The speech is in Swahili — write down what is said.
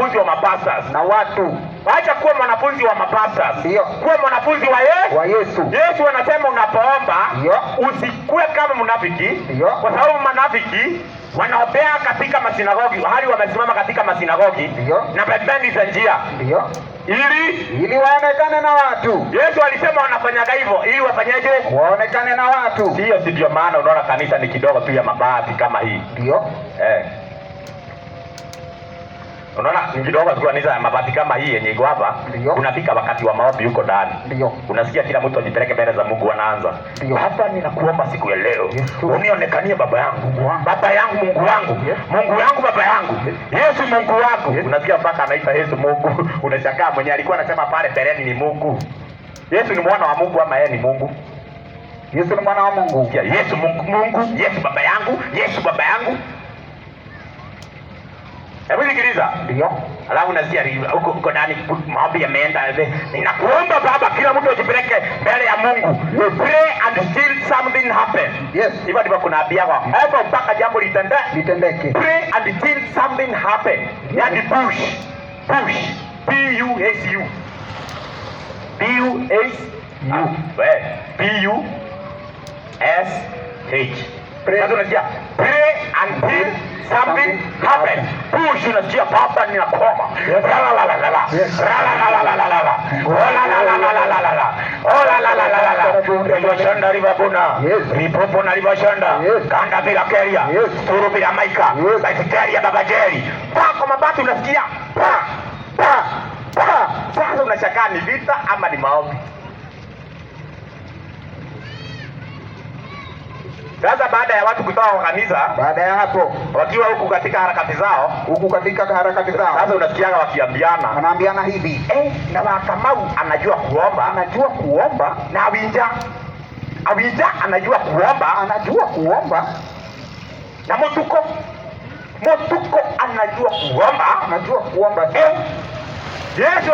mwanafunzi wa mapastors na watu. Acha kuwa mwanafunzi wa mapastors. Ndio. Kuwa mwanafunzi wa Yesu. Yesu anasema unapoomba usikue kama mnafiki. Kwa sababu manafiki wanaombea katika masinagogi, hali wamesimama katika masinagogi na pembeni za njia. Ndio. Ili waonekane na watu. Yesu alisema wanafanyaga hivyo ili wafanyaje? Waonekane na watu. Hiyo ndio maana unaona kanisa ni kidogo tu ya mabati kama hii. Ndio. Unaona ni kidogo tu kanisa ya mabati kama hii yenye iko hapa. Unafika wakati wa maombi huko ndani. Ndio. Unasikia kila mtu ajipeleke mbele za Mungu anaanza. Hapa ninakuomba siku ya leo. Unionekanie baba yangu. Baba yangu Mungu wangu. Mungu wangu baba yangu. Yesu Mungu wangu. Unasikia mpaka anaita Yesu Mungu. Unashangaa mwenye alikuwa anasema pale peleni ni Mungu. Yesu ni mwana wa Mungu ama yeye ni Mungu? Yesu ni mwana wa Mungu. Yesu Mungu. Yesu baba yangu. Yesu baba yangu. Hebu sikiliza. Ndio. Alafu nasikia huko ndani maombi yameenda. Ninakuomba baba kila mtu ajipeleke mbele ya Mungu. Pray until something happen. Yes. Hivyo ndivyo kunaambia kwa. Hapo mpaka jambo litendeke. Pray until something happen. Yaani push. P-U-S-U. P-U-S-U. P-U-S-H. Pray unasikia. Pray until something happen. Push unasikia baba ninakuomba. La la la la la. La la la la la la. Oh la la la la la la la. Oh la la la la la la. Ribashanda ribabuna. Ripopo na ribashanda. Kanda bila keria. Turu bila maika. Baiteria baba Jerry. Pako mabati unasikia. Sasa unashangaa ni vita ama ni maombi? Sasa baada ya watu kutoka kwa kanisa, baada ya hapo wakiwa huku katika harakati zao, sasa unasikianga wakiambiana, wanaambiana hivi, na Kamau anajua kuomba, na Awinja anajua kuomba, na Mutuko anajua kuomba, Yesu